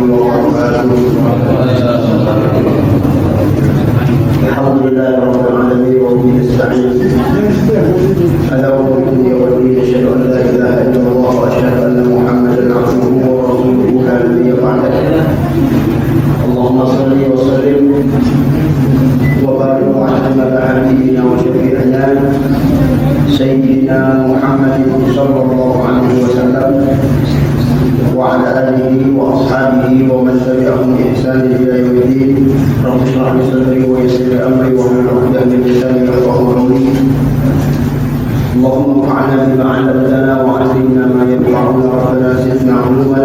وبركاته. الحمد لله رب العالمين وبه نستعين على امور الدنيا والدين. اشهد ان لا اله الا الله واشهد ان محمدا عبده ورسوله لا نبي بعده. اللهم صل وسلم وبارك وانعم على حبيبنا وشفيعنا سيدنا محمد صلى الله عليه وسلم وعلى آله وأصحابه ومن تبعهم بإحسان إلى يوم الدين. رب اشرح لي صدري ويسر لي أمري واحلل عقدة من لساني يفقهوا قولي. اللهم انفعنا بما علمتنا وعلمنا ما ينفعنا. ربنا زدنا علما.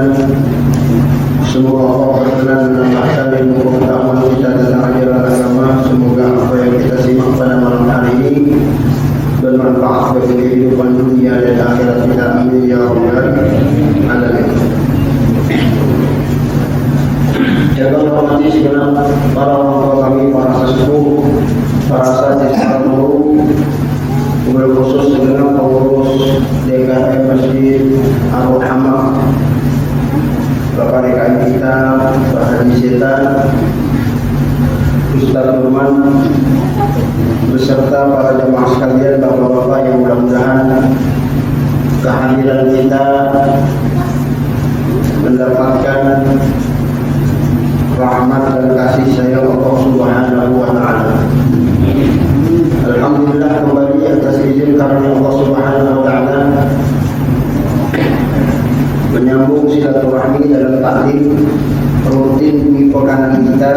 Semoga Allah berkenan menambahkan ilmu pengetahuan kita tentang ajaran agama. Semoga apa yang kita simak pada malam hari ini bermanfaat bagi kehidupan dunia dan akhirat kita. Amin ya rabbal alamin. Jaga hormati segenap para orang tua kami, para sesepuh, para asatidz para guru, khusus segenap pengurus DKM Masjid Ar-Rahmah, Bapak DKM kita, Pak Haji Setan, Ustaz Nurman, beserta para jemaah sekalian, bapak-bapak yang mudah-mudahan kehadiran kita mendapatkan rahmat dan kasih sayang Allah Subhanahu wa taala. Alhamdulillah kembali atas izin karunia Allah Subhanahu wa taala menyambung silaturahmi dalam taklim rutin di pekanan kita,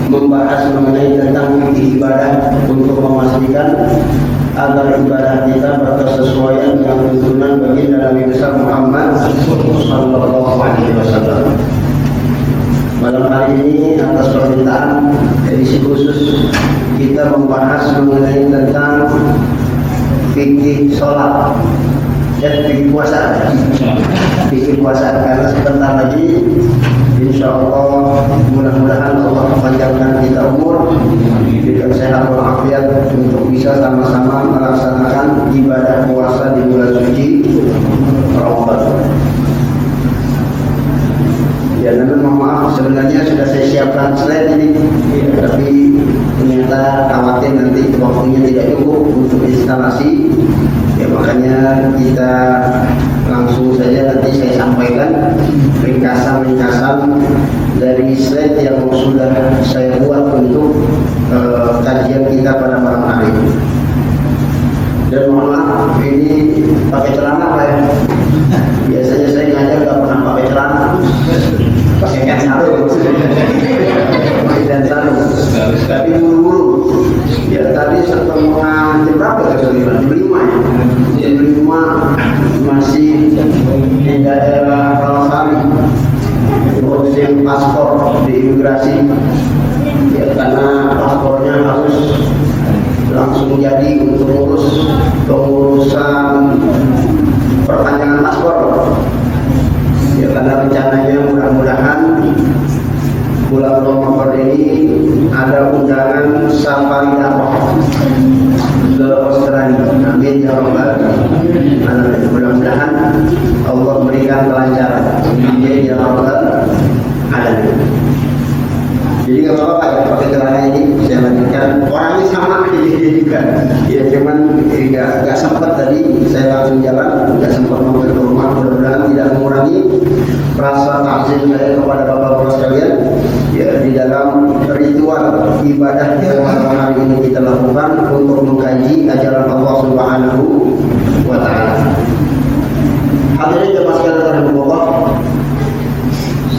membahas mengenai tentang ibadah untuk memastikan agar ibadah kita berkesesuaian dengan tuntunan baginda Nabi besar Muhammad sallallahu alaihi wasallam. Malam hari ini atas permintaan edisi khusus kita membahas mengenai tentang fikih sholat dan fikih puasa. Fikih puasa karena sebentar lagi insya Allah mudah-mudahan Allah memanjangkan kita umur, diberikan sehat walafiat untuk bisa sama-sama melaksanakan ibadah puasa di bulan suci Ramadan. Ya, namun mohon maaf sebenarnya sudah saya siapkan slide ini, tapi ternyata khawatir nanti waktunya tidak cukup untuk instalasi. Ya makanya kita langsung saja nanti saya sampaikan ringkasan-ringkasan dari slide yang sudah saya buat untuk kajian kita pada malam hari ini. Dan mohon maaf ini pakai celana Pak ya. Biasanya saya ngajar nggak pernah pakai celana, pakai kain sarung dan sarung. Tapi buru-buru. Ya tadi setengah jam berapa ya? Jam 5 ya. Jam 5 masih di daerah Rawasari, urusin paspor di imigrasi. Ya karena paspornya harus langsung jadi untuk urus pengurusan perpanjangan paspor. Ya karena rencananya mudah-mudahan bulan Ramadan ini ada undangan safari dakwah ke Australia. Amin ya rabbal alamin. Mudah-mudahan Allah berikan kelancaran. Amin ya rabbal alamin. Jadi nggak apa-apa ya pakai celana ini. Saya lanjutkan. Orangnya sama dia juga. Ya cuman nggak sempat tadi saya langsung jalan, nggak sempat mampir ke rumah. Mudah-mudahan tidak mengurangi rasa takzim saya kepada bapak-bapak sekalian. Ya di dalam ritual ibadah yang malam hari ini kita lakukan untuk mengkaji ajaran Allah Subhanahu wa taala. Hadirin jemaah sekalian rahimahullah.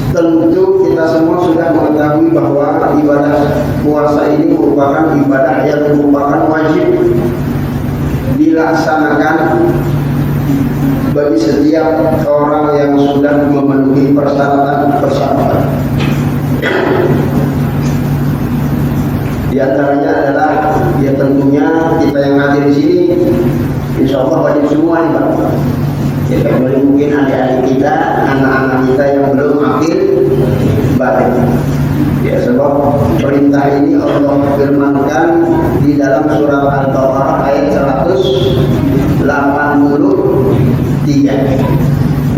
Tentu kita semua sudah mengetahui bahwa ibadah puasa ini merupakan ibadah yang merupakan wajib dilaksanakan bagi setiap orang yang sudah memenuhi persyaratan. Di antaranya adalah ya tentunya kita yang hadir di sini insya Allah wajib semua nih Pak. Ya kecuali mungkin adik-adik kita, anak-anak kita yang belum akhir balik. Ya sebab perintah ini Allah firmankan di dalam surat Al-Baqarah ayat 183.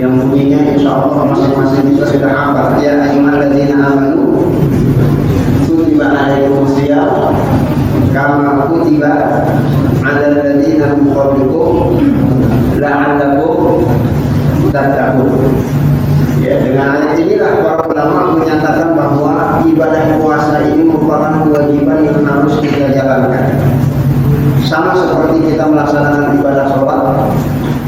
yang bunyinya insya Allah masing-masing kita sudah hafal. Ya ayyuhalladzina amanu kutiba alaikumus shiyam kama kutiba alal ladzina min qablikum la'allakum tattaqun. Ya, dengan ayat inilah para ulama menyatakan bahwa ibadah puasa ini merupakan kewajiban yang harus kita jalankan. Sama seperti kita melaksanakan ibadah sholat,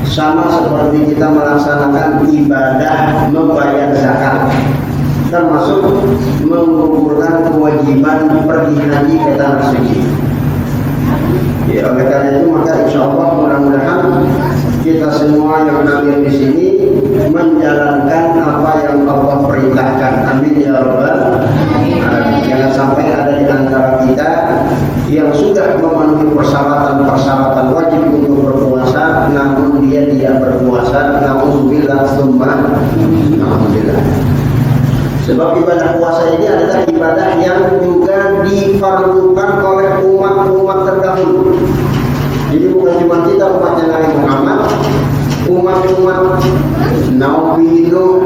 sama seperti kita melaksanakan ibadah membayar zakat, termasuk mengumpulkan kewajiban pergi haji ke tanah suci. Ya, oleh karena itu maka insya Allah mudah-mudahan kita semua yang hadir di sini menjalankan apa yang Allah perintahkan. Amin ya rabbal alamin. Jangan sampai ada di antara kita yang sudah memenuhi persyaratan wajib untuk berpuasa, namun dia tidak berpuasa. Nauzubillah tsumma nauzubillah. Sebab ibadah puasa ini adalah ibadah yang juga difardukan oleh umat-umat terdahulu. Jadi bukan cuma kita umatnya Nabi Muhammad, umat-umat Nabi Nuh,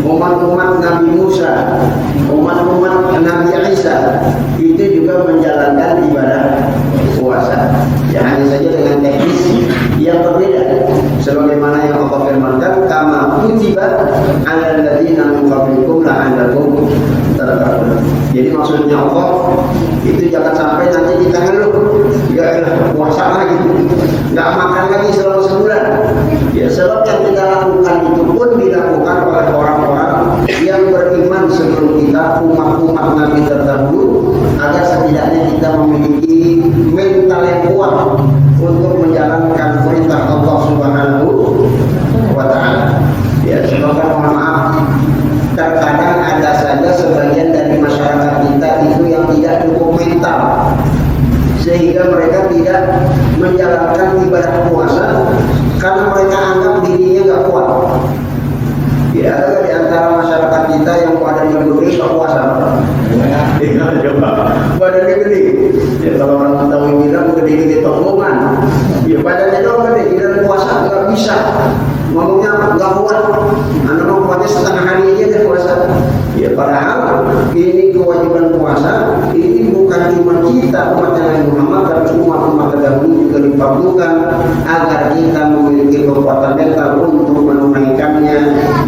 umat-umat Nabi Musa, umat-umat Nabi Isa itu juga menjalankan ibadah puasa. Ya hanya saja dengan teknis yang berbeda. Sebagaimana yang Allah firmankan, kama kutiba alal ladzina min qablikum la'allakum tattaqun. Jadi maksudnya Allah itu jangan sampai nanti kita ngeluh, ya puasa lagi, nggak makan lagi selama sebulan. Ya sebab yang kita lakukan itu pun dilakukan oleh orang-orang yang beriman sebelum kita, umat-umat Nabi terdahulu, agar setidaknya kita memiliki mental yang kuat untuk menjalankan perintah Allah Subhanahu wa Ta'ala. Ya, semoga mohon maaf, terkadang ada saja sebagian dari masyarakat kita itu yang tidak cukup mental, sehingga mereka tidak menjalankan ibadah puasa karena mereka anggap dirinya nggak kuat. Ya, ada di antara masyarakat kita yang badannya gede nggak puasa. Coba, badannya gede. Ya, kalau orang Betawi bilang gede-gede tonggongan. Ya, badannya doang gede, tidak puasa nggak bisa. Ngomongnya nggak kuat. Anda mau kuatnya setengah hari aja dia puasa. Ya, padahal ini kewajiban puasa ini bukan cuma kita umat Nabi Muhammad, tapi umat-umat terdahulu juga diperlukan agar kita memiliki kekuatan mental untuk menunaikannya,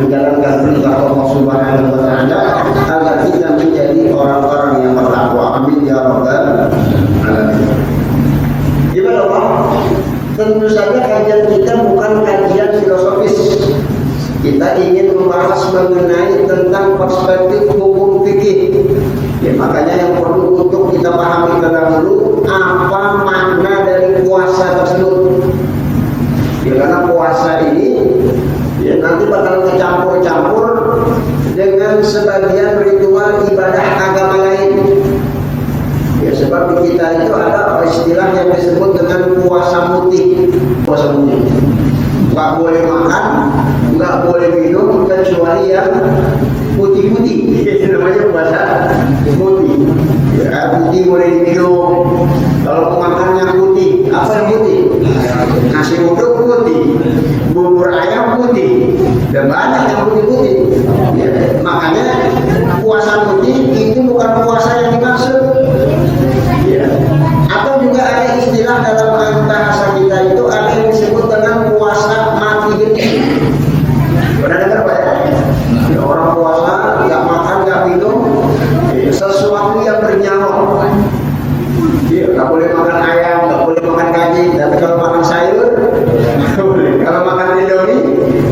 menjalankan perintah Allah Subhanahu wa Ta'ala, agar kita menjadi orang-orang yang bertakwa. Amin ya rabbal alamin. Gimana Pak? Tentu saja kajian kita bukan kajian filosofis. Kita ingin membahas mengenai tentang perspektif hukum fikih. Ya, makanya yang perlu untuk kita pahami terdahulu apa makna dari puasa tersebut. Ya, karena puasa ini ya nanti bakal kecampur-campur dengan sebagian ritual ibadah agama lain. Ya, sebab di kita itu ada istilah yang disebut dengan puasa putih. Puasa putih. Nggak boleh makan, nggak boleh minum kecuali yang putih-putih. Itu namanya puasa putih. Ya, putih boleh diminum. Kalau makan yang putih, apa yang putih? Nasi uduk putih, bubur ayam putih, dan banyak yang putih-putih. Ya, makanya puasa putih itu bukan puasa yang dimaksud. Ya. Atau juga ada istilah dalam bahasa kita itu ada yang disebut dengan puasa mati geni. Pernah dengar Pak ya? Orang puasa nggak makan nggak minum, sesuatu yang bernyawa. Ya, nggak boleh makan ayam, nggak boleh makan kambing, tapi kalau makan sayur boleh. Kalau makan indomie,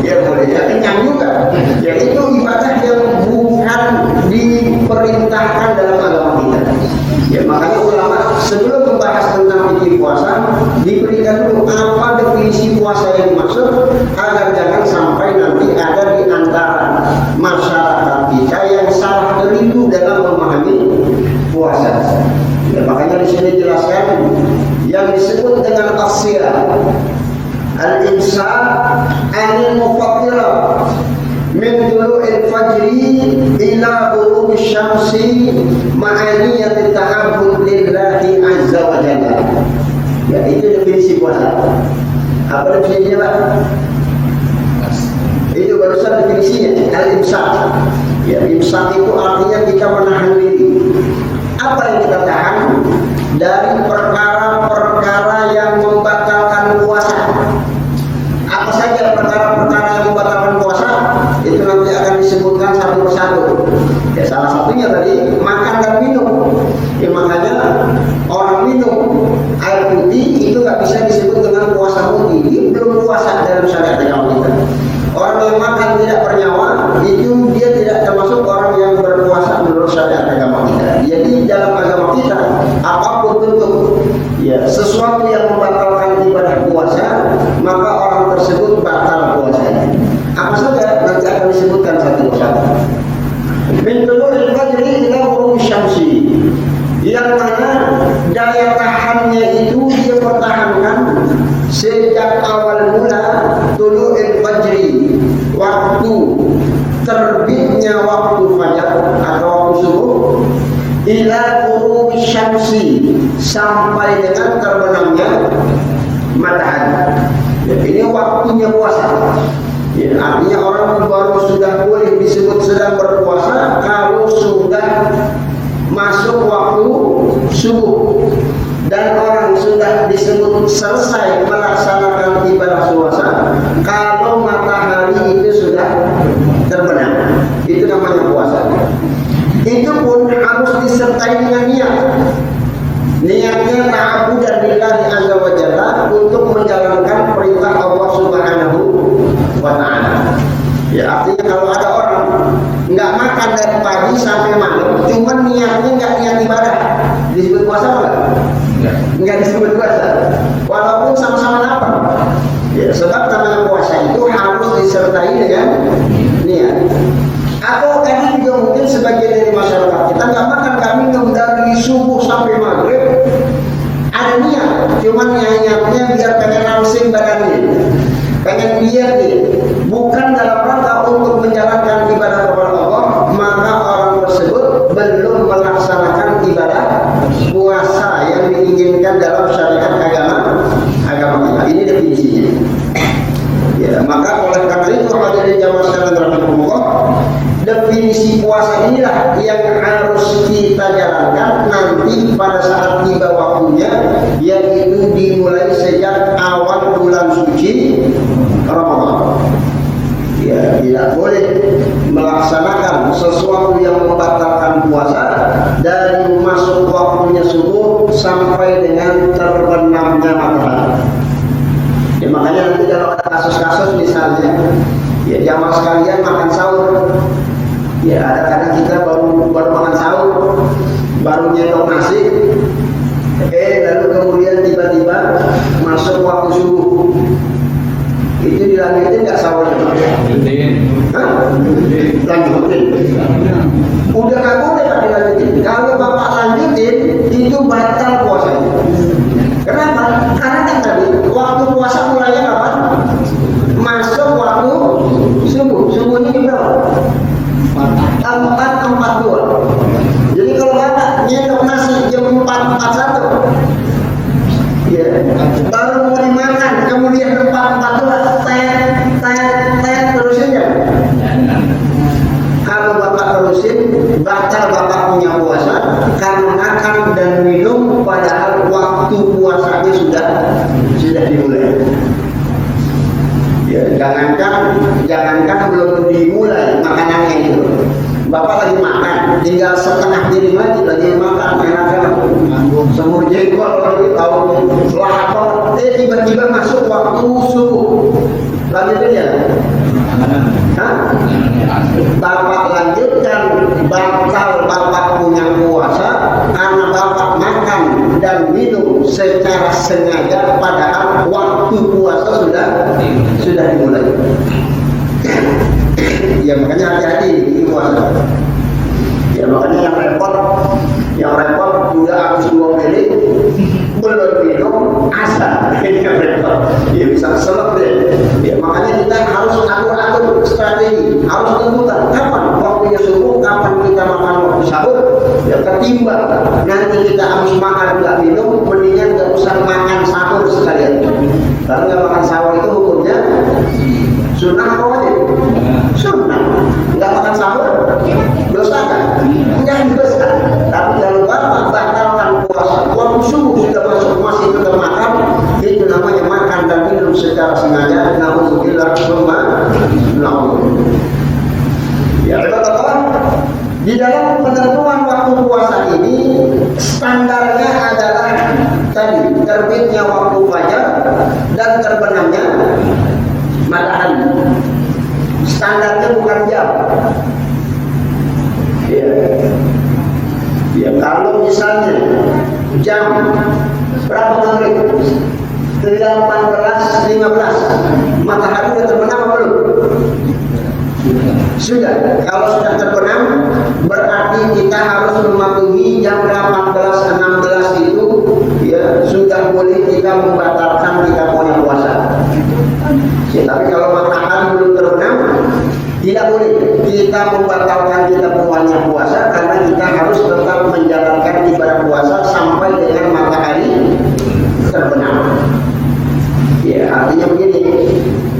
ya boleh. Ya kenyang juga. Ya itu ibadah yang bukan diperintahkan dalam agama kita. Ya makanya ulama sebelum membahas tentang fikih puasa diberikan dulu apa definisi puasa yang dimaksud agar jangan sampai nanti ada di antara masyarakat kita yang salah keliru dalam memahami puasa. Ya, makanya di sini jelaskan yang disebut dengan as-siyam al-imsak anil mufattirat min tulu'il fajri ila ghurubi syamsi ma'aniyat ta'abbud lillahi azza wa jalla. Ya, itu definisi puasa. Apa definisinya Pak? Itu imsak. Ya, imsak itu artinya kita menahan diri. Apa yang kita tahan? Dari perkara-perkara yang membatalkan puasa. Apa saja perkara-perkara yang membatalkan puasa? Itu nanti akan disebutkan satu persatu. Ya, salah satunya tadi makan dan minum. Ya, makanya orang minum air putih itu nggak bisa disebut dengan puasa putih. Dia belum puasa dalam syariat agama kita. Orang yang makan tidak bernyawa itu dia tidak termasuk orang yang berpuasa menurut syariat agama kita. Jadi dalam agama kita apapun bentuk ya sesuatu yang membatalkan ibadah puasa, maka orang tersebut batal puasanya. Apa saja nanti akan disebutkan satu persatu. Min tulul fajri ila ghurubi syamsi. Yang mana daya tahannya itu dia pertahankan sejak awal mula tulul fajri, waktu terbitnya waktu fajar atau waktu subuh, ila ghurubi syamsi, sampai dengan terbenamnya matahari. Ya, ini waktunya puasa. Ya, artinya orang baru sudah boleh disebut sedang berpuasa kalau sudah masuk waktu subuh, dan orang sudah disebut selesai melaksanakan ibadah puasa kalau matahari itu sudah terbenam. Itu namanya puasa. Itu pun harus disertai dengan niat. Niatnya ta'abudan lillahi azza wa jalla untuk menjalankan perintah Allah Subhanahu wa ta'ala. Ya, artinya kalau ada orang nggak makan dari pagi sampai malam, cuman niatnya nggak niat ibadah, disebut puasa enggak? Nggak disebut puasa, walaupun sama-sama lapar. Ya, sebab namanya puasa itu harus disertai dengan niat. Atau tadi juga mungkin sebagian dari masyarakat kita nggak makan, kami dari subuh sampai maghrib, ada niat, cuman niatnya biar pengen langsing badannya, pengen biar bukan dalam rangka untuk menjalankan ibadah kepada Allah, maka orang tersebut belum melaksanakan ibadah puasa yang diinginkan dalam syariat agama kita. Ini definisinya. Ya, maka oleh karena itu hadirin jamaah sekalian rahimakumullah, definisi puasa inilah yang harus kita jalankan nanti pada saat tiba waktunya, yaitu dimulai sejak awal bulan suci Ramadan. Ya, tidak boleh melaksanakan sesuatu yang membatalkan puasa dari masuk waktunya subuh sampai dengan terbenamnya matahari. Ya, makanya nanti kalau ada kasus-kasus misalnya, ya jamaah sekalian makan sahur, ya ada kadang kita baru makan sahur, baru nyendok nasi, lalu kemudian tiba-tiba masuk waktu subuh. Itu dilanjutin nggak sahurnya? Lanjutin. Udah nggak boleh Pak dilanjutin. Kalau Bapak lanjutin, itu batal puasanya. Kenapa? Karena kan tadi waktu puasa mulainya kapan? Masuk waktu subuh. Subuhnya di berapa? 4.42. Jadi kalau Bapak nyendok nasi jam 4.41, ya, baru mau dimakan, kemudian 4.42, tet terusin ya. Kalau Bapak terusin, batal Bapak punya puasa karena makan dan minum padahal waktu puasanya sudah dimulai. Ya, jangankan belum dimulai makanannya itu. Bapak lagi makan, tinggal setengah piring lagi makan, enak-enak, semur jengkol lagi tahu lapar, tiba-tiba masuk waktu subuh, lanjutin ya? Bapak lanjutkan, batal Bapak punya puasa karena Bapak makan dan minum secara sengaja padahal waktu puasa sudah dimulai. Ya makanya hati-hati di puasa. Ya makanya yang repot udah habis 2 piring belum minum asal. Yang repot. Ya bisa seleb deh. Ya makanya kita harus atur strategi, harus tentukan kapan waktunya subuh, kapan kita makan waktu sahur. Ya ketimbang nanti kita habis makan nggak minum, mendingan nggak usah makan sahur sekalian. Karena nggak makan sahur itu hukumnya sunnah apa wajib? Sunnah. Nggak na'udzubillah summa na'udzubillah. Ya, teman-teman, di dalam penentuan waktu puasa ini standarnya adalah tadi terbitnya waktu fajar dan terbenamnya matahari. Standarnya bukan jam. Ya. Ya, kalau misalnya jam berapa maghrib? 18.15, matahari sudah terbenam atau belum? Sudah. Kalau sudah terbenam, berarti kita harus mematuhi jam 18.16 itu, ya sudah boleh kita membatalkan kita punya puasa. Ya, tapi kalau matahari belum terbenam, tidak boleh kita membatalkan kita punya puasa, karena kita harus tetap menjalankan ibadah puasa sampai dengan matahari terbenam. Ya, artinya begini,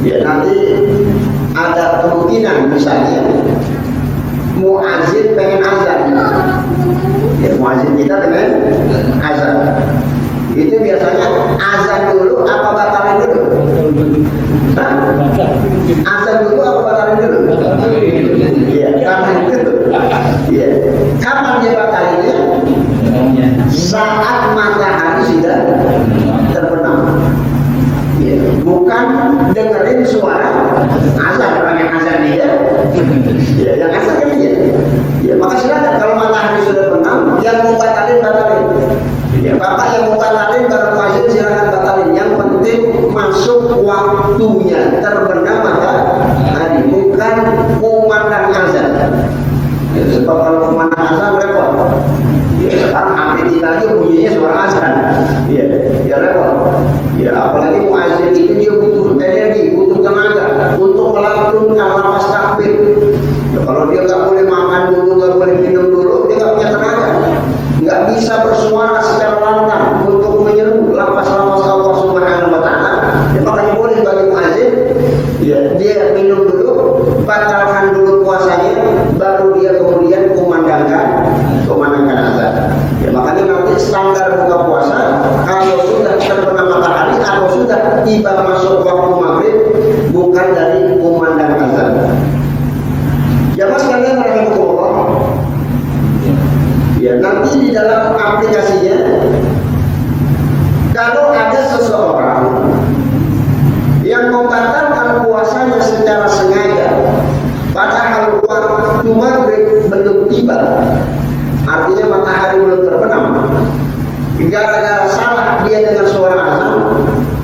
ya nanti ada kemungkinan misalnya muazin pengen azan, ya muazin kita pengen azan, itu biasanya azan dulu apa batalin dulu? Hah? Azan dulu apa batalin dulu? Iya, kapan dulu? Iya, kapan dia batalinnya? Saat matahari sudah terbenam. Ya, bukan dengerin suara azan, orang yang azan dia, ya, yang azan kan dia. Ya, maka silakan kalau matahari sudah terbenam, yang mau batalin. Ya, bapak yang mau batalin bareng muazin silakan batalin. Yang penting masuk waktunya terbenam matahari, bukan kumandang azan. Ya, sebab kalau kumandang azan repot. Ya, sekarang hampir kita aja bunyinya suara azan. Ya, ya repot. Ya, apalagi muazin itu dia butuh energi, butuh tenaga untuk melakukan lafaz takbir. Ya, kalau dia nggak boleh makan dulu, nggak boleh minum dulu, dia nggak punya tenaga, nggak bisa bersuara secara lantang untuk menyeru lafaz-lafaz Allah Subhanahu Wa Taala. Ya, makanya boleh bagi muazin, ya dia minum dulu, batalkan dulu puasanya, baru dia kemudian kumandangkan azan. Ya, makanya nanti standar buka puasa kalau sudah terbenam matahari atau sudah tiba masuk waktu maghrib, bukan dari kumandang azan. Jamaah sekalian rahimahullah. Ya, nanti di dalam aplikasinya kalau ada seseorang yang membatalkan puasanya secara sengaja padahal waktu maghrib belum tiba, artinya matahari belum terbenam, gara-gara salah dia dengan suara azan,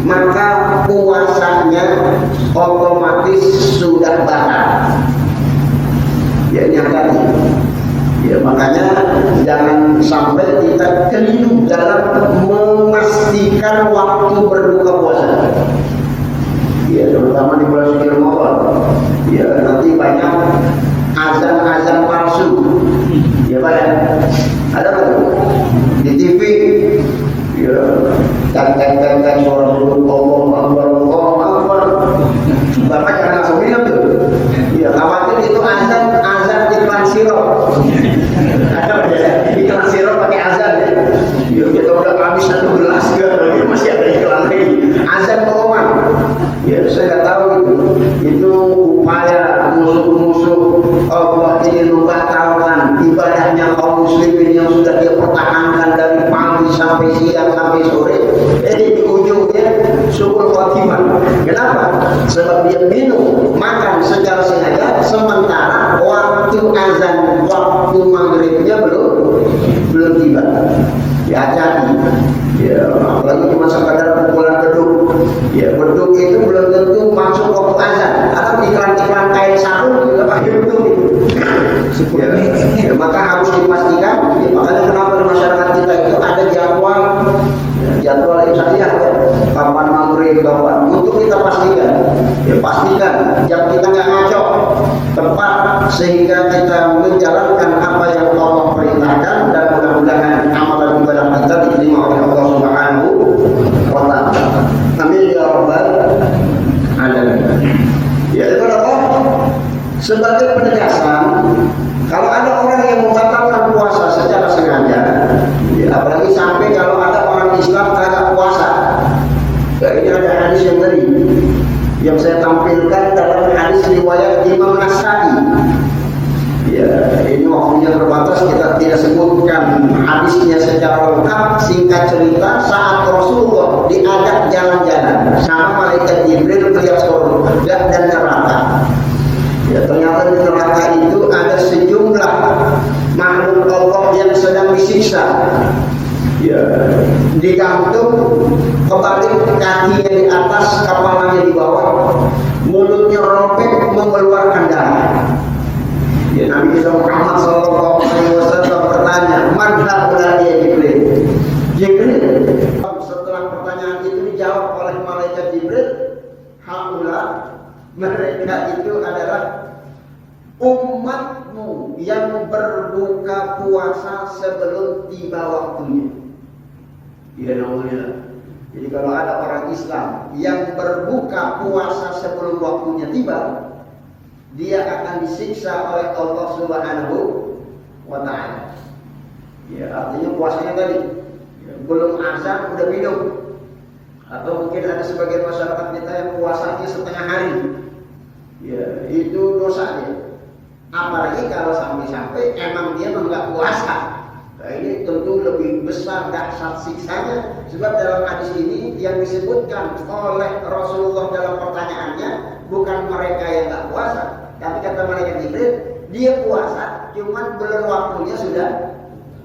maka puasanya otomatis sudah batal. Ya, nyatanya. Ya, makanya jangan sampai kita keliru dalam memastikan waktu berbuka puasa. Ya, terutama di bulan suci Ramadan. Ya, nanti banyak azan-azan palsu. Ya, Pak ya. Ada apa tuh? Di TV. Ya, kan suara dulu Allah Akbar. Bapak jangan langsung minum tuh. Ya, khawatir itu azan iklan sirop. Ada apa ya? Iklan sirop pakai azan ya. Ya, kita udah habis 1 gelas lagi masih ada iklan lagi. Azan bohongan. Ya, saya nggak tahu itu upaya musuh-musuh Allah ini membatalkan ibadahnya kaum muslimin yang sudah dia pertahankan dari pagi sampai siang sampai sore. Di ujungnya syukur khotimah. Kenapa? Sebab dia minum, makan secara sengaja, sementara waktu azan, waktu maghribnya belum tiba. Ya, hati-hati. Ya, apalagi cuma sekadar pukulan beduk. Ya, beduk itu belum tentu masuk waktu azan. Atau iklan-iklan kain sarung juga pakai beduk itu. Ya, maka harus dipastikan. Ya, makanya kenapa di masyarakat kita itu ada jadwal imsakiyah ya. Kapan maghrib, kapan, untuk kita pastikan. Ya, pastikan jam kita nggak ngaco, tepat, sehingga kita menjalankan apa yang Allah perintahkan, dan mudah-mudahan amalan ibadah kita diterima oleh Allah Subhanahu wa Ta'ala. Amin ya rabbal alamin. Ya, itu Allah sebagai penegasan, kalau ada orang yang membatalkan puasa secara sengaja, ya, apalagi sampai kalau ada orang Islam kagak puasa. Ya, ini ada hadis yang tadi yang saya tampilkan dalam hadis riwayat Imam Nasai. Ya, ini waktunya terbatas, kita tidak sebutkan hadisnya secara lengkap. Singkat cerita, saat Rasulullah diajak jalan-jalan sama malaikat Jibril melihat surga dan neraka. Ya, ternyata di neraka itu ada sejumlah makhluk Allah yang sedang disiksa. Ya, digantung kebalik, kakinya di atas, kepalanya di bawah, mulutnya robek mengeluarkan darah. Ya, Nabi Muhammad SAW bertanya, "Man haula ya Jibril?" Jibril. Setelah pertanyaan itu dijawab oleh malaikat Jibril, "Haula, mereka itu adalah umatmu yang berbuka puasa sebelum tiba waktunya." Ya, namanya. Jadi kalau ada orang Islam yang berbuka puasa sebelum waktunya tiba, dia akan disiksa oleh Allah Subhanahu wa Ta'ala. Ya, artinya puasanya tadi ya, belum azan udah minum. Atau mungkin ada sebagian masyarakat kita yang puasanya setengah hari. Ya, itu dosanya. Apalagi kalau sampai-sampai emang dia enggak puasa. Nah, ini tentu lebih besar dahsyat siksanya. Sebab dalam hadis ini yang disebutkan oleh Rasulullah dalam pertanyaannya bukan mereka yang enggak puasa, tapi kata malaikat Jibril, dia puasa, cuman belum waktunya sudah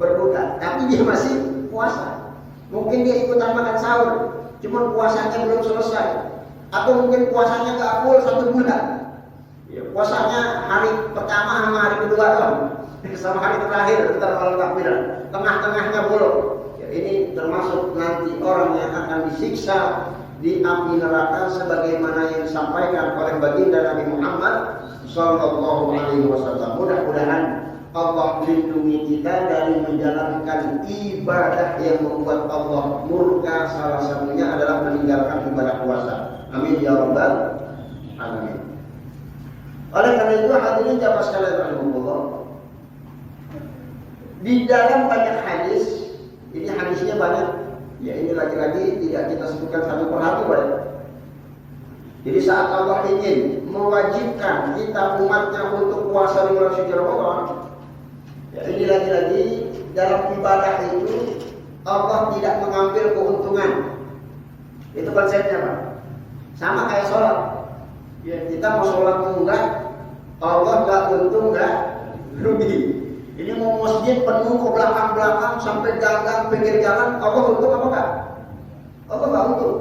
berbuka, tapi dia masih puasa. Mungkin dia ikutan makan sahur, cuman puasanya belum selesai, atau mungkin puasanya nggak full 1 bulan. Ya, puasanya hari pertama sama hari kedua dong, sama hari terakhir bentar malam takbiran, tengah-tengahnya bolong. Ya, ini termasuk nanti orang yang akan disiksa di api neraka sebagaimana yang disampaikan oleh baginda Nabi Muhammad Sallallahu Alaihi Wasallam. Mudah-mudahan Allah lindungi kita dari menjalankan ibadah yang membuat Allah murka. Salah satunya adalah meninggalkan ibadah puasa. Amin ya rabbal alamin. Oleh karena itu hadirin jamaah sekalian rahimakumullah, di dalam banyak hadis, ini hadisnya banyak. Ya, ini lagi-lagi tidak kita sebutkan satu persatu, Pak. Jadi saat Allah ingin mewajibkan kita umatnya untuk puasa di bulan suci Ramadan, ya ini lagi-lagi dalam ibadah itu Allah tidak mengambil keuntungan. Itu konsepnya, Pak. Sama kayak sholat. Ya, kita mau sholat enggak, Allah enggak untung, enggak rugi. Ini mau masjid penuh ke belakang-belakang sampai gagang pinggir jalan, Allah untung apa enggak? Allah enggak untung.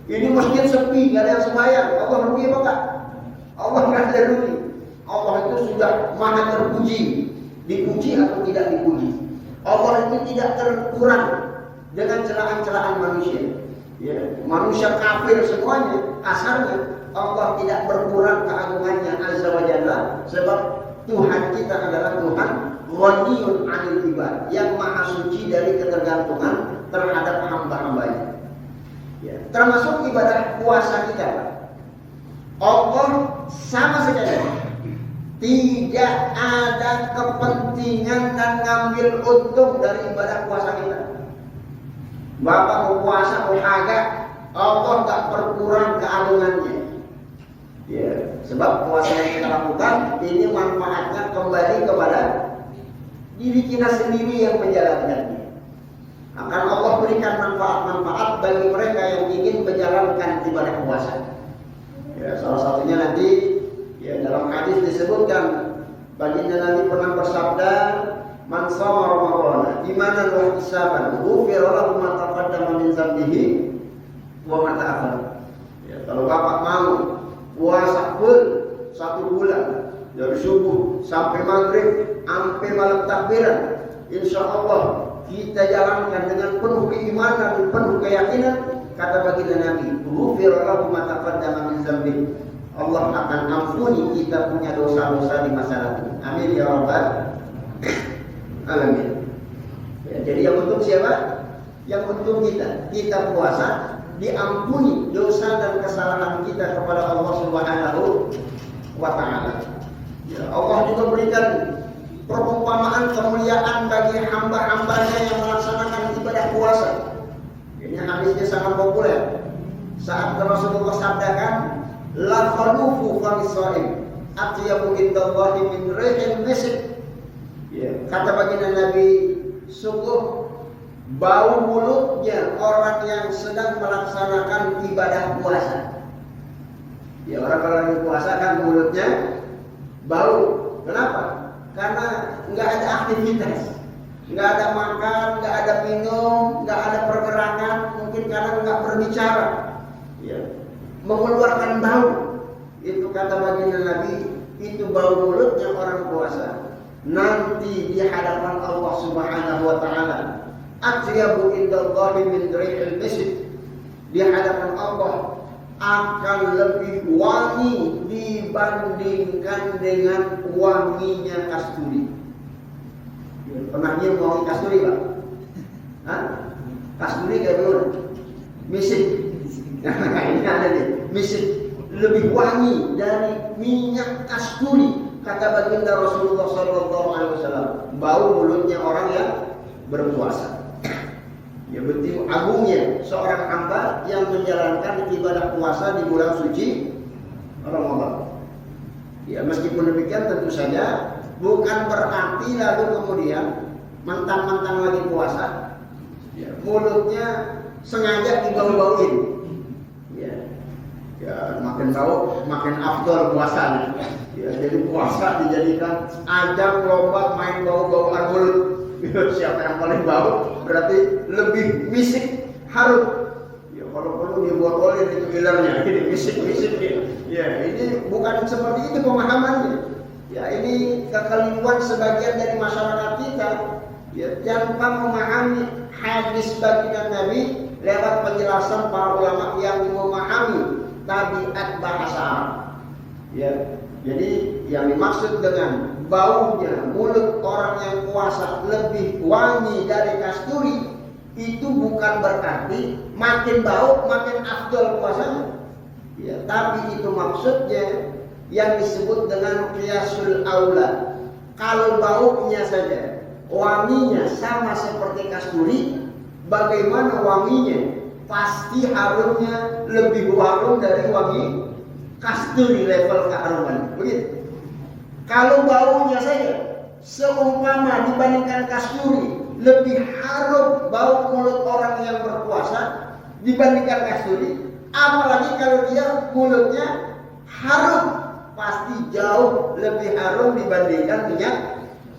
Ini masjid sepi, enggak ada yang sembahyang, Allah rugi apa enggak? Allah enggak ada rugi. Allah itu sudah maha terpuji, dipuji atau tidak dipuji. Allah itu tidak terkurang dengan celaan-celaan manusia. Ya, manusia kafir semuanya, asalnya Allah tidak berkurang keagungannya azza wa jalla, sebab Tuhan kita adalah Tuhan ghaniyun 'anil ibad, yang maha suci dari ketergantungan terhadap hamba-hambanya. Ya, termasuk ibadah puasa kita. Allah sama sekali tidak ada kepentingan dan ngambil untung dari ibadah puasa kita. Bapak mau puasa mau kagak, Allah tak berkurang keagungannya. Ya, sebab puasa yang kita lakukan ini manfaatnya kembali kepada diri kita sendiri yang menjalankannya. Akan Allah berikan manfaat-manfaat bagi mereka yang ingin menjalankan ibadah puasa. Ya, salah satunya nanti ya dalam hadis disebutkan baginda Nabi pernah bersabda, "Man shoma Ramadhana imanan wa ihtisaban, ghufira lahu ma taqaddama min dzambihi wa ma ta'akhkhara." Ya, kalau Bapak mau puasa full 1 bulan dari subuh sampai maghrib sampai malam takbiran, insya Allah kita jalankan dengan penuh keimanan dan penuh keyakinan, kata baginda Nabi, "Ghufira lahu ma taqaddama min dzambihi." Allah akan ampuni kita punya dosa-dosa di masa lalu. Amin ya rabbal alamin. Ya, jadi yang untung siapa? Yang untung kita. Kita puasa, diampuni dosa dan kesalahan kita kepada Allah Subhanahu wa Ta'ala. Ya, Allah juga berikan perumpamaan kemuliaan bagi hamba-hambanya yang melaksanakan ibadah puasa. Ini hadisnya sangat populer. Saat Rasulullah sabdakan, la khalufu famis shaim atyabu indallahi min rihil misk. Ya, kata baginda Nabi, sungguh bau mulutnya orang yang sedang melaksanakan ibadah puasa. Ya, orang kalau lagi puasa kan mulutnya bau. Kenapa? Karena nggak ada aktivitas, nggak ada makan, nggak ada minum, nggak ada pergerakan, mungkin karena nggak berbicara. Ya, mengeluarkan bau. Itu kata baginda Nabi, itu bau mulutnya orang puasa. Nanti di hadapan Allah Subhanahu wa taala, atyabu indallahi min rihil misk, di hadapan Allah akan lebih wangi dibandingkan dengan wanginya kasturi. Pernah nyium wangi kasturi, Pak? Hah? Kasturi kayak gimana? Misik. Nah, ini ada nih, misik lebih wangi dari minyak kasturi. Kata baginda Rasulullah SAW, bau mulutnya orang yang berpuasa. Ya, betul agungnya seorang hamba yang menjalankan ibadah puasa di bulan suci Ramadan. Ya, meskipun demikian tentu saja bukan berarti lalu kemudian mentang-mentang lagi puasa, ya, mulutnya sengaja dibau-bauin. Ya, makin bau makin afdol puasa. Ya, jadi puasa dijadikan ajang lomba main bau-bauan mulut. Siapa yang paling bau berarti lebih misik harum. Ya, kalau perlu dibuat-buatin itu gilernya, ini misik-misik ya. Ya, ini bukan seperti itu pemahamannya. Ya, ini kekeliruan sebagian dari masyarakat kita. Ya, tanpa memahami hadis baginda Nabi lewat penjelasan para ulama yang memahami tabiat bahasa Arab. Ya, jadi yang dimaksud dengan baunya mulut orang yang puasa lebih wangi dari kasturi itu bukan berarti makin bau makin afdol puasanya. Ya, tapi itu maksudnya yang disebut dengan qiyasul aula. Kalau baunya saja wanginya sama seperti kasturi, bagaimana wanginya? Pasti harumnya lebih harum dari wangi kasturi level keharuman. Begitu. Kalau baunya saja seumpama dibandingkan kasturi lebih harum bau mulut orang yang berpuasa dibandingkan kasturi, apalagi kalau dia mulutnya harum, pasti jauh lebih harum dibandingkan minyak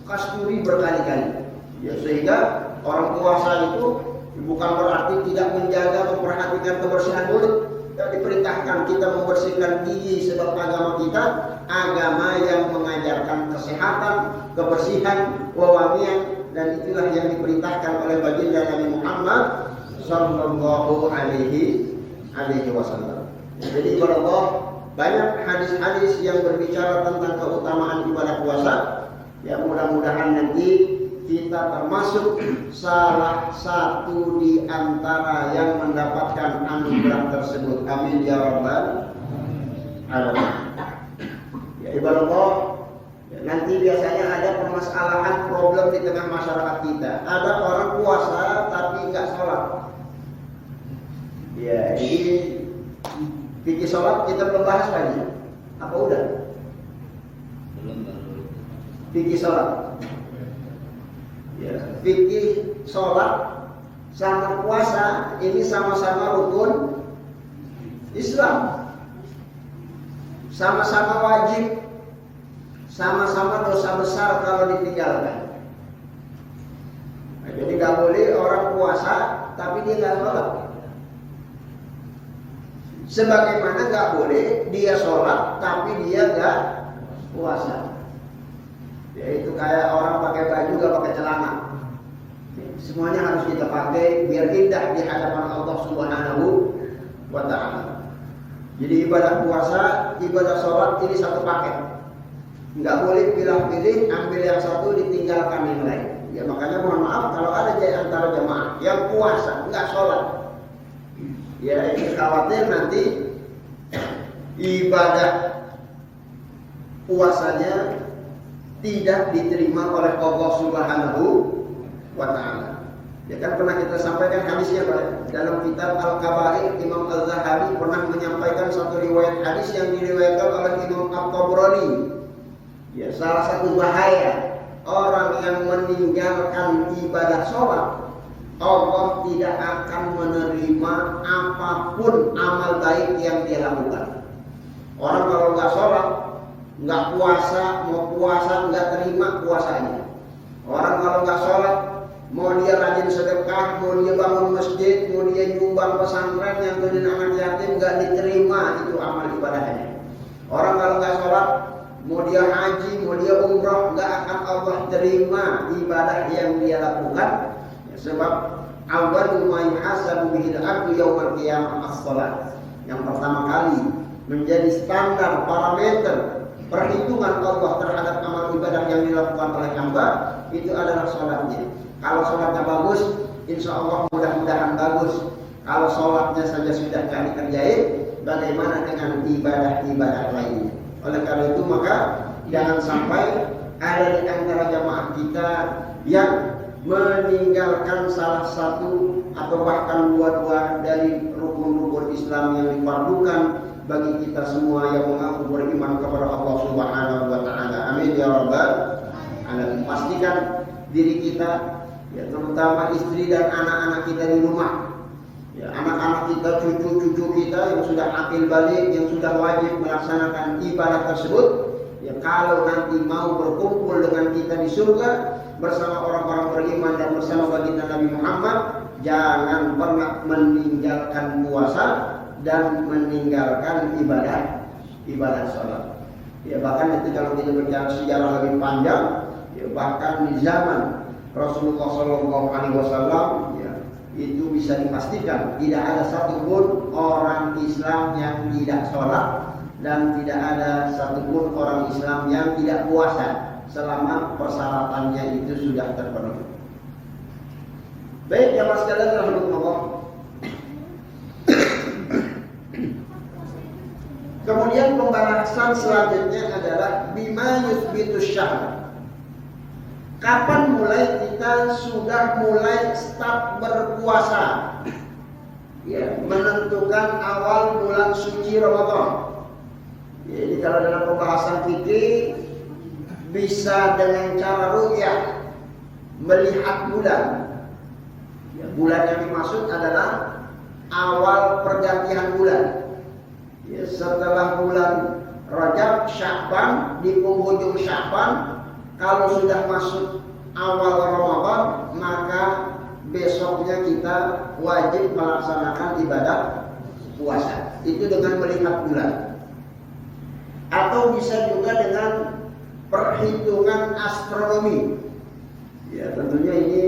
kasturi berkali-kali. Ya, sehingga orang puasa itu bukan berarti tidak menjaga, memperhatikan kebersihan mulut. Tidak diperintahkan kita membersihkan gigi, sebab agama kita agama yang mengajarkan kesehatan, kebersihan, wewangian, dan itulah yang diperintahkan oleh baginda Nabi Muhammad sallallahu alaihi wasallam. Jadi Allah banyak hadis-hadis yang berbicara tentang keutamaan ibadah puasa. Ya, mudah-mudahan nanti kita termasuk salah satu di antara yang mendapatkan anugerah tersebut. Amin ya rabbal alamin. Ya, ibadah Allah, ya, nanti biasanya ada permasalahan problem di tengah masyarakat kita. Ada orang puasa tapi nggak sholat. Ya, ini fikih sholat kita belum bahas lagi. Apa udah? Fikih sholat. Ya, fikih sholat sama puasa ini sama-sama rukun Islam, sama-sama wajib, sama-sama dosa besar kalau ditinggalkan. Nah, jadi nggak boleh orang puasa tapi dia nggak sholat. Sebagaimana nggak boleh dia sholat tapi dia nggak puasa. Yaitu kayak orang pakai baju gak pakai celana. Semuanya harus kita pakai biar indah di hadapan Allah Subhanahu wa ta'ala. Jadi ibadah puasa, ibadah sholat ini satu paket. Nggak boleh pilih-pilih, ambil yang satu ditinggalkan yang lain. Ya, makanya mohon maaf kalau ada di antara jemaah yang puasa nggak sholat. Ya, ini khawatir nanti ibadah puasanya tidak diterima oleh Allah Subhanahu wa ta'ala. Ya kan pernah kita sampaikan hadisnya Pak. Dalam kitab Al-Kabair Imam Al-Zahabi pernah menyampaikan satu riwayat hadis yang diriwayatkan oleh Imam At-Tabrani. Ya, salah satu bahaya orang yang meninggalkan ibadah sholat, Allah tidak akan menerima apapun amal baik yang dia lakukan. Orang kalau nggak sholat, nggak puasa, mau puasa nggak terima puasanya. Orang kalau nggak sholat, mau dia rajin sedekah, mau dia bangun masjid, mau dia nyumbang pesantren yang beri anak yatim, nggak diterima itu amal ibadahnya. Orang kalau nggak sholat, mau dia haji, mau dia umrah, nggak akan Allah terima ibadah yang dia lakukan. Ya, sebab awwalu ma yuhasabu bihil abdu yaumal qiyamah as-shalat. Yang pertama kali menjadi standar parameter perhitungan Allah terhadap amal ibadah yang dilakukan oleh hamba itu adalah sholatnya. Kalau sholatnya bagus, insya Allah mudah-mudahan bagus. Kalau sholatnya saja sudah tidak dikerjain, bagaimana dengan ibadah-ibadah lainnya? Oleh karena itu maka jangan sampai ada di antara jamaah kita yang meninggalkan salah satu atau bahkan dua-dua dari rukun-rukun Islam yang difardukan bagi kita semua yang mengaku beriman kepada Allah Subhanahu wa taala. Amin ya rabbal alamin. Pastikan diri kita, ya terutama istri dan anak-anak kita di rumah, ya anak-anak kita, cucu-cucu kita yang sudah akil balik, yang sudah wajib melaksanakan ibadah tersebut, ya kalau nanti mau berkumpul dengan kita di surga bersama orang-orang beriman dan bersama baginda Nabi Muhammad, jangan pernah meninggalkan puasa dan meninggalkan ibadah sholat. Ya bahkan itu kalau kita bicara sejarah lebih panjang, ya bahkan di zaman Rasulullah SAW, ya itu bisa dipastikan tidak ada satupun orang Islam yang tidak sholat dan tidak ada satupun orang Islam yang tidak puasa selama persyaratannya itu sudah terpenuhi. Baik jamaah sekalian rahimahullah. Kemudian pembahasan selanjutnya adalah bima yuthbitus syahr. Kapan mulai kita sudah mulai start berpuasa? Ya, menentukan awal bulan suci Ramadan. Jadi kalau dalam pembahasan fikih bisa dengan cara ru'yah, melihat bulan. Ya, bulan yang dimaksud adalah awal pergantian bulan. Ya, setelah bulan Rajab, Sya'ban, di penghujung Sya'ban, kalau sudah masuk awal Ramadan, maka besoknya kita wajib melaksanakan ibadah puasa. Itu dengan melihat bulan. Atau bisa juga dengan perhitungan astronomi. Ya, tentunya ini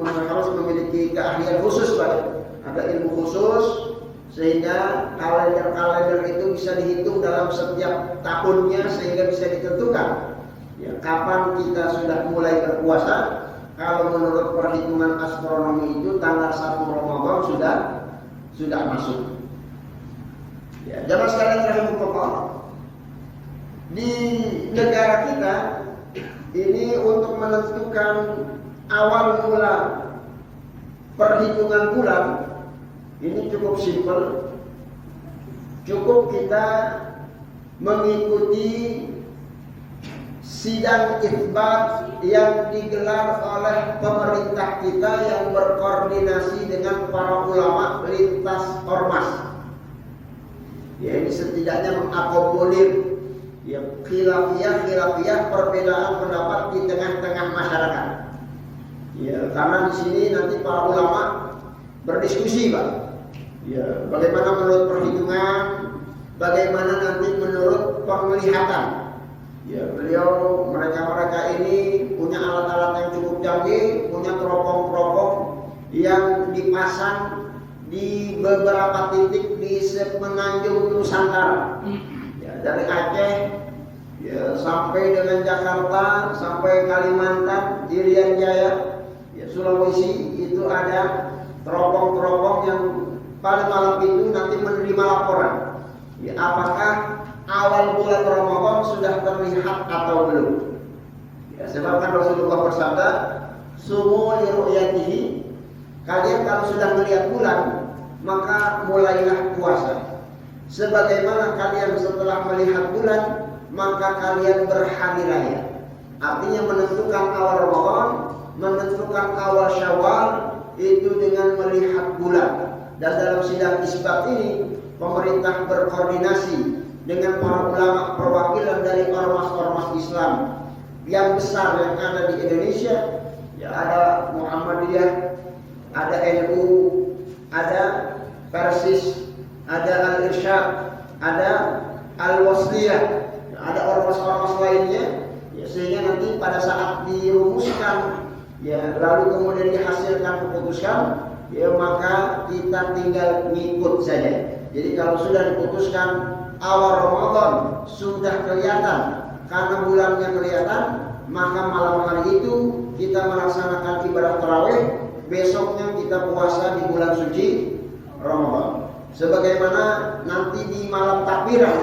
harus memiliki keahlian khusus, Pak. Ada ilmu khusus sehingga kalender-kalender itu bisa dihitung dalam setiap tahunnya sehingga bisa ditentukan ya, kapan kita sudah mulai berpuasa. Kalau menurut perhitungan astronomi itu tanggal 1 Ramadan sudah masuk. Ya, jamaah sekalian rahimahullah, di negara kita ini untuk menentukan awal mula perhitungan bulan ini cukup simpel. Cukup kita mengikuti sidang itsbat yang digelar oleh pemerintah kita yang berkoordinasi dengan para ulama lintas ormas. Ya, ini setidaknya mengakomodir ya khilafiyah perbedaan pendapat di tengah-tengah masyarakat. Ya, karena di sini nanti para ulama berdiskusi, Pak. Ya, bagaimana menurut perhitungan, bagaimana nanti menurut penglihatan. Ya, mereka ini punya alat-alat yang cukup canggih, punya teropong-teropong yang dipasang di beberapa titik di semenanjung Nusantara. Ya, dari Aceh ya, sampai dengan Jakarta, sampai Kalimantan, Irian Jaya, ya, Sulawesi, itu ada teropong-teropong yang pada malam itu nanti menerima laporan. Ya, apakah awal bulan Ramadan sudah terlihat atau belum? Ya, sebab kan Rasulullah bersabda, "Sumu li ru'yatihi kalian kalau sudah melihat bulan, maka mulailah puasa. Sebagaimana kalian setelah melihat bulan, maka kalian berhari raya. Artinya menentukan awal Ramadan, menentukan awal Syawal itu dengan melihat bulan. Dan dalam sidang isbat ini, pemerintah berkoordinasi dengan para ulama perwakilan dari ormas-ormas Islam yang besar yang ada di Indonesia. Ya, ada Muhammadiyah, ada NU, ada Persis, ada Al-Irsyad, ada Al-Wasliyah, ada ormas-ormas lainnya. Ya, sehingga nanti pada saat dirumuskan, ya, lalu kemudian dihasilkan keputusan, ya, maka kita tinggal ngikut saja. Jadi kalau sudah diputuskan awal Ramadan sudah kelihatan karena bulannya kelihatan, maka malam hari itu kita melaksanakan ibadah tarawih, besoknya kita puasa di bulan suci Ramadan. Sebagaimana nanti di malam takbiran,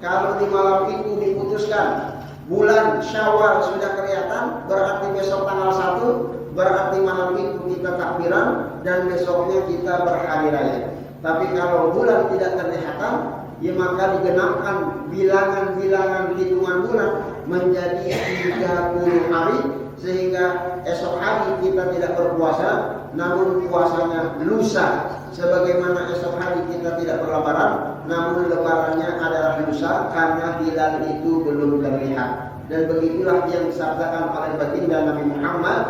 kalau di malam itu diputuskan bulan Syawal sudah kelihatan, berarti besok tanggal 1, berarti malam itu kita takbiran dan besoknya kita berhari raya. Tapi kalau bulan tidak kelihatan, ya maka digenapkan bilangan-bilangan hitungan bulan menjadi 30 hari, sehingga esok hari kita tidak berpuasa, namun puasanya lusa. Sebagaimana esok hari kita tidak berlebaran, namun lebarannya adalah lusa karena hilal itu belum terlihat. Dan begitulah yang disabdakan oleh baginda Nabi Muhammad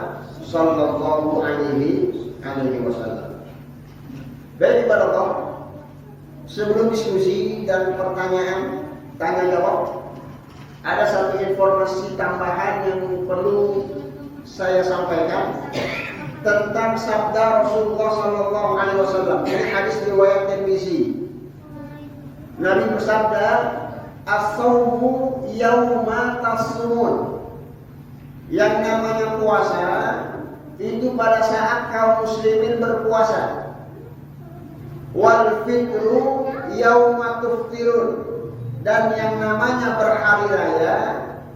sallallahu alaihi wasallam. Baik, barakallah. Sebelum diskusi dan pertanyaan tanya jawab, ada satu informasi tambahan yang perlu saya sampaikan tentang sabda Rasulullah sallallahu alaihi wasallam. Ini hadis riwayat Tirmizi. Nabi bersabda, "As-shaumu yauma tasmun." Yang namanya puasa itu pada saat kaum muslimin berpuasa. Wal fitru yauma tuftirun. Dan yang namanya berhari raya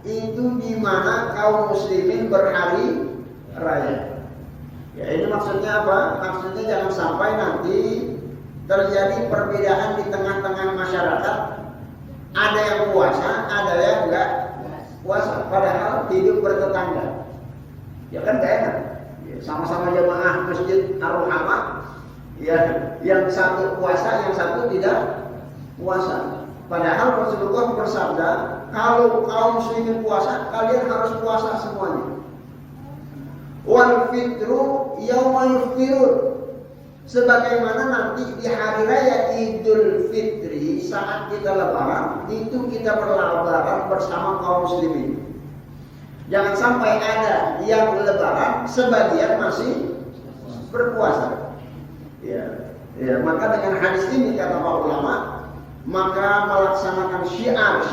itu di mana kaum muslimin berhari raya. Ya, ini maksudnya apa? Maksudnya jangan sampai nanti terjadi perbedaan di tengah-tengah masyarakat. Ada yang puasa, ada yang enggak puasa, padahal hidup bertetangga. Ya kan gak enak. Ya, sama-sama jamaah Masjid Ar-Rahmah, ya, yang satu puasa, yang satu tidak puasa. Padahal Rasulullah bersabda, kalau kaum muslimin puasa, kalian harus puasa semuanya. Wal fitru yauma yuftirun. Sebagaimana nanti di hari raya Idul Fitri saat kita lebaran, itu kita berlebaran bersama kaum muslimin. Jangan sampai ada yang lebaran sebagian masih berpuasa. Ya, maka dengan hadis ini kata para ulama, maka melaksanakan syiar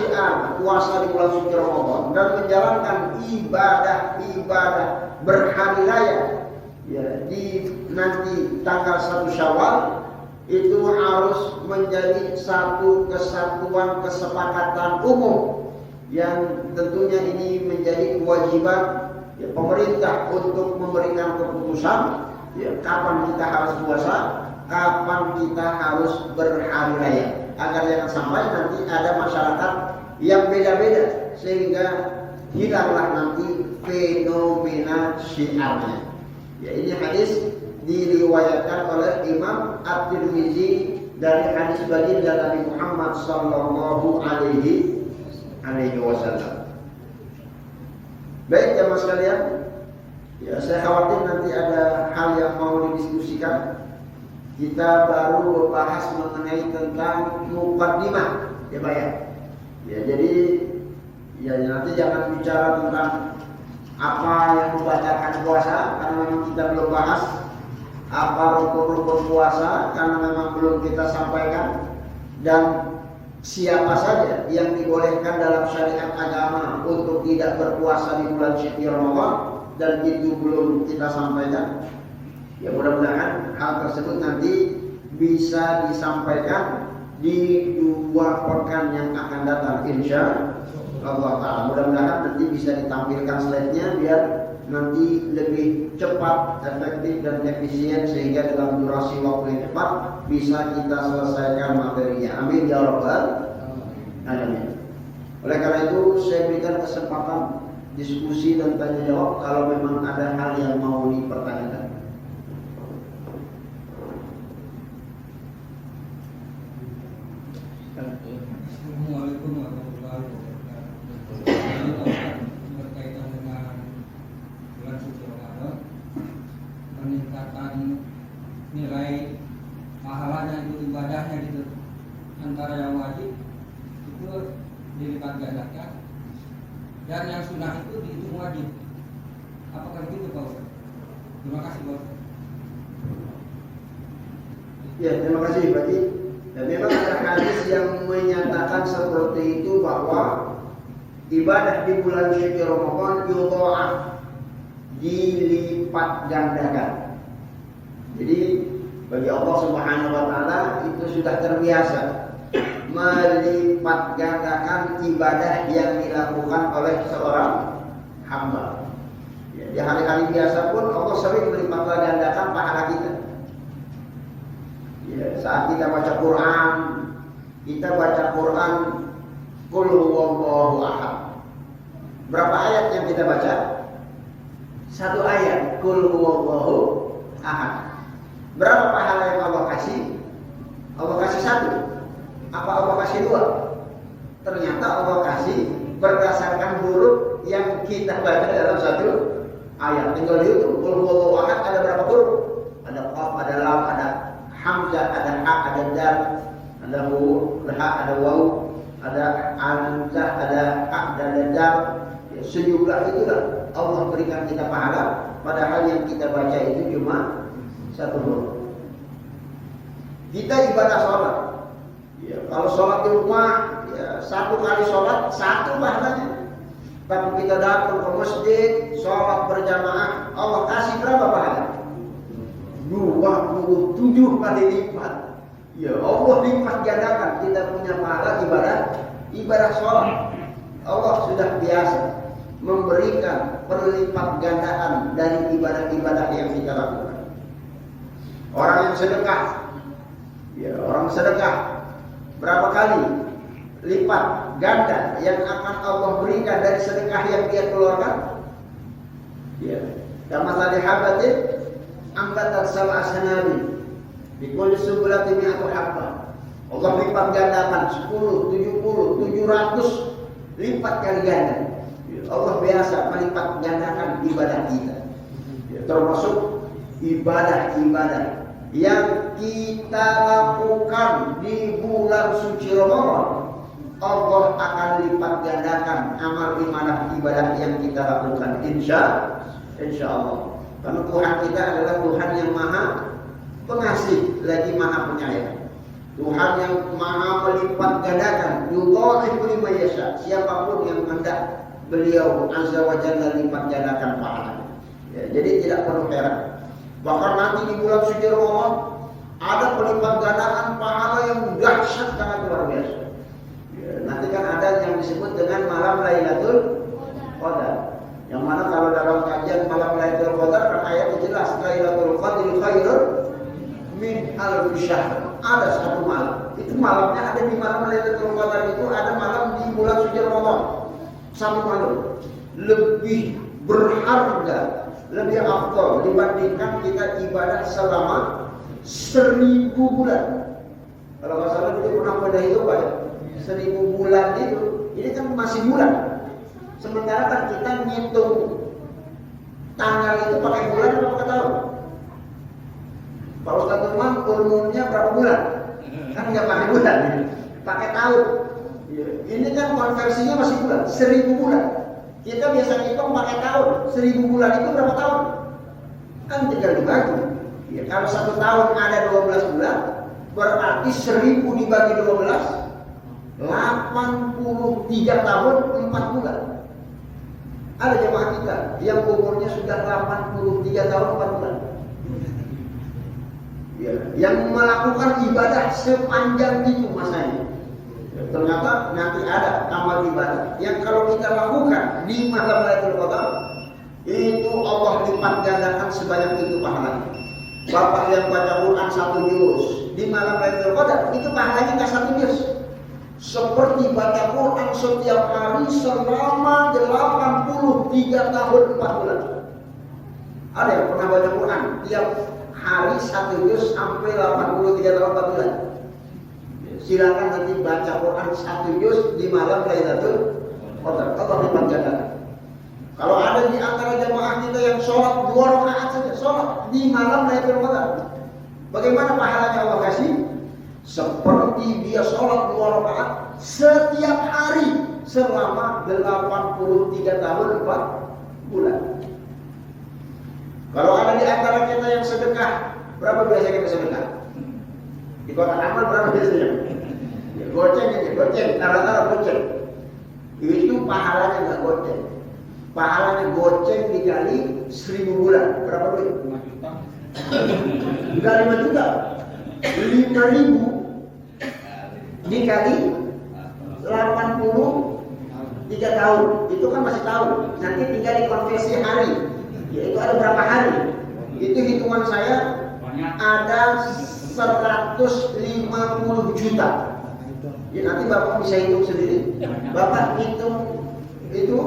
puasa di bulan suci Ramadan dan menjalankan ibadah berhari raya, ya, di nanti tanggal 1 Syawal itu harus menjadi satu kesatuan kesepakatan umum yang tentunya ini menjadi kewajiban, ya, pemerintah untuk memberikan keputusan, ya, kapan kita harus puasa, kapan kita harus berhari raya, agar jangan sampai nanti ada masyarakat yang beda-beda sehingga hilanglah nanti fenomena syiarnya. Ya, ini hadis diriwayatkan oleh Imam At-Tirmizi dari hadis baginda Nabi Muhammad sallallahu alaihi wasallam. Baik jemaah sekalian, ya, saya khawatir nanti ada hal yang mau didiskusikan. Kita baru membahas mengenai tentang muqaddimah, ya Pak ya. Ya, jadi ya nanti jangan bicara tentang apa yang membatalkan puasa karena memang kita belum bahas, apa rukun-rukun puasa karena memang belum kita sampaikan, dan siapa saja yang dibolehkan dalam syariat agama untuk tidak berpuasa di bulan suci Ramadan, dan itu belum kita sampaikan. Ya, mudah-mudahan hal tersebut nanti bisa disampaikan di 2 pekan yang akan datang, insya Allah Ta'ala. Mudah-mudahan nanti bisa ditampilkan slide-nya biar nanti lebih cepat, efektif dan efisien sehingga dalam durasi waktu yang cepat bisa kita selesaikan materinya. Amin ya rabbal alamin. Oleh karena itu saya berikan kesempatan diskusi dan tanya jawab kalau memang ada hal yang mau dipertanyakan. Assalamualaikum warahmatullahi wabarakatuh. Berkaitan dengan bulan suci Ramadan, peningkatan nilai pahalanya itu ibadahnya gitu antara yang wajib itu dilipat gandakan dan yang sunnah itu dihitung wajib. Apakah begitu Pak Ustaz? Terima kasih Pak Ustaz. Ya, terima kasih Pak Ji. Dan memang ada hadis yang menyatakan seperti itu bahwa ibadah di bulan suci Ramadan yudha'af, dilipat gandakan. Jadi bagi Allah Subhanahu wa taala itu sudah terbiasa melipat gandakan ibadah yang dilakukan oleh seorang hamba. Ya, di hari-hari biasa pun Allah sering melipat gandakan pahala kita. Ya, saat kita baca Quran, Qul huwallahu ahad. Berapa ayat yang kita baca? Satu ayat, Qul huwallahu ahad. Berapa pahala yang Allah kasih? Allah kasih satu. Apa Allah kasih dua? Ternyata Allah kasih berdasarkan huruf yang kita baca dalam satu ayat. Tinggal dihitung, Qul huwallahu ahad ada berapa huruf? Ada qaf, ada lam, ada hamzah, ada ha, ada dal, ada hu, ada ha, ada waw, ada hamzah, ada ha, ada dal. Ya, sejumlah itulah Allah berikan kita pahala, padahal yang kita baca itu cuma satu huruf. Kita ibadah sholat. Ya, kalau sholat di rumah, ya, satu kali sholat satu pahalanya. Tapi kita datang ke masjid, sholat berjamaah, Allah kasih berapa pahala? 27 kali lipat. Ya Allah lipat gandakan kita punya pahala ibadah sholat. Allah sudah biasa memberikan perlipat gandaan dari ibadah-ibadah yang kita lakukan. Orang yang sedekah, ya orang sedekah berapa kali lipat ganda yang akan Allah berikan dari sedekah yang dia keluarkan? Ya, kama tadi habatin angkatan sab'a sanabil di kulli sumbulatin mi'atu habba. Allah lipat gandakan 10, 70, 700 lipat kali ganda. Allah biasa melipat gandakan ibadah kita. Ya, termasuk ibadah-ibadah yang kita lakukan di bulan suci Ramadan, Allah akan lipat gandakan amal ibadah yang kita lakukan insya Allah. Karena Tuhan kita adalah Tuhan yang maha pengasih lagi maha penyayang. Tuhan yang maha melipat gandakan, yudha'ifu liman yasha. Siapapun yang hendak beliau azza wa jalla lipat gandakan pahalanya. Ya, jadi tidak perlu heran. Bahkan nanti di bulan suci Ramadan ada pelipat gandaan pahala yang dahsyat sangat luar biasa. Ya, nanti kan ada yang disebut dengan malam Lailatul Qadar. Yang mana kalau dalam kajian malam Lailatul Qadar kan ayatnya jelas, Lailatul Qadri khairun min alfi syahr. Ada satu malam. Itu malamnya ada di malam Lailatul Qadar, itu ada malam di bulan suci Ramadan. Satu malam lebih berharga, lebih afdal dibandingkan kita ibadah selama 1000 bulan. Kalau nggak salah dulu pernah pada itu Pak ya, 1000 bulan itu, ini kan masih bulan. Sementara kan kita ngitung tanggal itu pakai bulan atau pakai tahun? Pak Ustaz Umar umumnya berapa bulan? Kan nggak pakai bulan, pakai tahun. Ini kan konversinya masih bulan, 1000 bulan. Kita biasa ngitung pakai tahun, 1000 bulan itu berapa tahun? Kan tinggal dibagi. Ya, kalau 1 tahun ada 12 bulan, berarti 1000 dibagi 12, 83 tahun 4 bulan. Ada jemaah kita yang umurnya sudah 83 tahun 4 bulan. Ya, yang melakukan ibadah sepanjang itu masanya. ternyata nanti ada amal ibadah yang kalau kita lakukan di malam Lailatul Qadar itu Allah lipat gandakan sebanyak itu pahalanya. Bapak yang baca Quran 1 juz di malam Lailatul Qadar itu pahalanya nggak 1 juz. Seperti baca Quran setiap hari selama 83 tahun 4 bulan. Ada yang pernah baca Quran tiap hari 1 juz sampai 83 tahun 4 bulan. Silakan nanti baca Quran 1 juz di malam Lailatul Qadar. Allah lipat gandakan. Kalau ada di antara jamaah kita yang sholat 2 rakaat saja, sholat di malam Lailatul Qadar, bagaimana pahalanya Allah kasih? Seperti dia sholat 2 rakaat setiap hari selama 83 tahun 4 bulan. Kalau ada di antara kita yang sedekah, berapa biasa kita sedekah? Di kotak amal berapa biasanya? Ya, goceng aja, goceng, taruh-taruh goceng. Itu pahalanya nggak goceng. Pahalanya goceng dikali 1000 bulan. Berapa duit? 5 juta. Enggak 5 juta. 5.000 dikali 83 tahun. Itu kan masih tahun. Nanti tinggal dikonversi hari. Yaitu ada berapa hari? Itu hitungan saya ada 150 juta. Ya nanti Bapak bisa hitung sendiri. Bapak hitung itu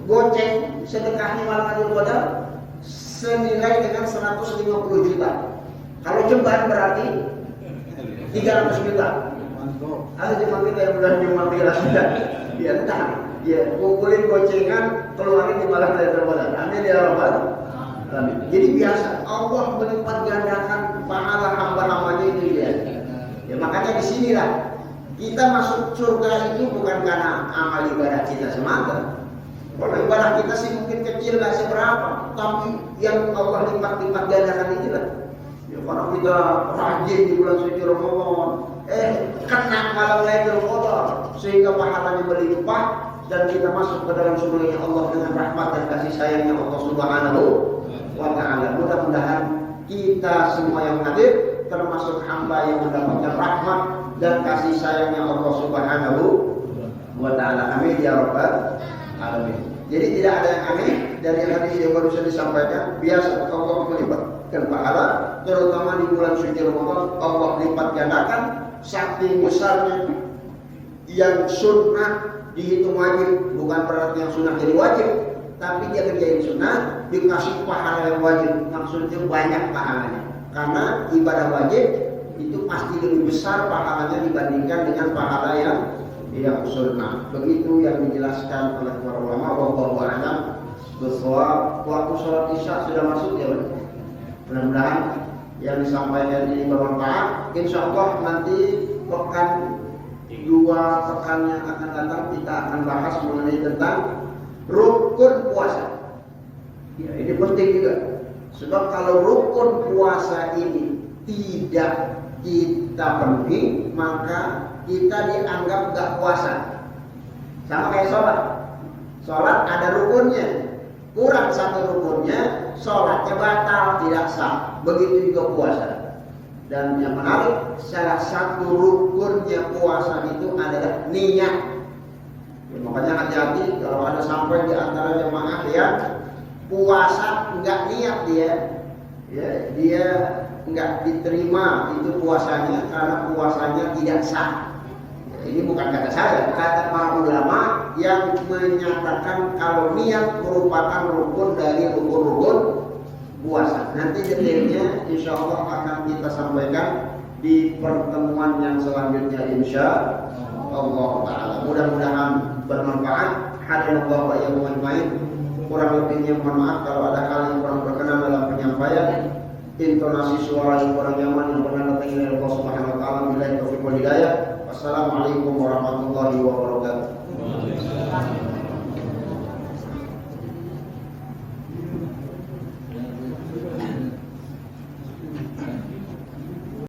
goceng sedekahnya malam Lailatul Qadar senilai dengan 150 juta. Kalau jemban berarti 300 juta. Ada jemaah kita yang udah nyumbang 300 juta. Ya entah. Ya kumpulin gocengan keluarin di malam Lailatul Qadar. Amin ya rabbal alamin. Jadi biasa Allah melipat gandakan pahala hamba-hambanya itu dia. Ya makanya disinilah kita masuk surga itu bukan karena amal ibadah kita semata. Kalau ibadah kita sih mungkin kecil nggak seberapa, tapi yang Allah lipat-lipat gandakan itulah. Ya karena kita rajin di bulan suci Ramadan, kena malam Lailatul Qadar sehingga pahalanya melimpah dan kita masuk ke dalam surganya Allah dengan rahmat dan kasih sayangnya Allah Subhanahu wa Ta'ala. Mudah-mudahan kita semua yang hadir termasuk hamba yang mendapatkan rahmat dan kasih sayangnya Allah Subhanahu wa Ta'ala. Amin ya rabbal alamin. Jadi tidak ada yang aneh dari hadis yang baru saja disampaikan. Biasa Allah melipatkan pahala, terutama di bulan suci Ramadan Allah lipat gandakan saking besarnya. Yang sunnah dihitung wajib, bukan berarti yang sunnah jadi wajib, tapi dia kerjain sunnah dikasih pahala yang wajib. Maksudnya banyak pahalanya. Karena ibadah wajib itu pasti lebih besar pahalanya dibandingkan dengan pahala yang sunnah. Begitu yang dijelaskan oleh para ulama. Wallahu a'lam bishawab. Waktu sholat isya sudah masuk ya. Mudah-mudahan yang disampaikan ini bermanfaat. Insya Allah nanti pekan 2 pekan yang akan datang kita akan bahas mengenai tentang rukun puasa. Ya, ini penting juga. Sebab kalau rukun puasa ini tidak kita penuhi, maka kita dianggap gak puasa. Sama kayak sholat. Sholat ada rukunnya, kurang satu rukunnya, sholatnya batal, tidak sah. Begitu juga puasa. Dan yang menarik, salah satu rukunnya puasa itu adalah niat. Ya, makanya hati-hati kalau ada sampai di antara jemaah yang puasa enggak niat dia enggak diterima itu puasanya karena puasanya tidak sah. Ya, ini bukan kata saya, kata para ulama yang menyatakan kalau niat merupakan rukun dari rukun-rukun puasa. Nanti detailnya insya Allah akan kita sampaikan di pertemuan yang selanjutnya insya Allah Ta'ala. Mudah-mudahan bermanfaat. Hadirallahu wa iyyakum ajmain. Kurang lebihnya mohon maaf kalau ada hal yang kurang berkenan dalam penyampaian, intonasi suara yang kurang nyaman yang pernah datang dari Allah Subhanahu wa Ta'ala. Billahi taufiq wal hidayah. Wassalamualaikum warahmatullahi wabarakatuh.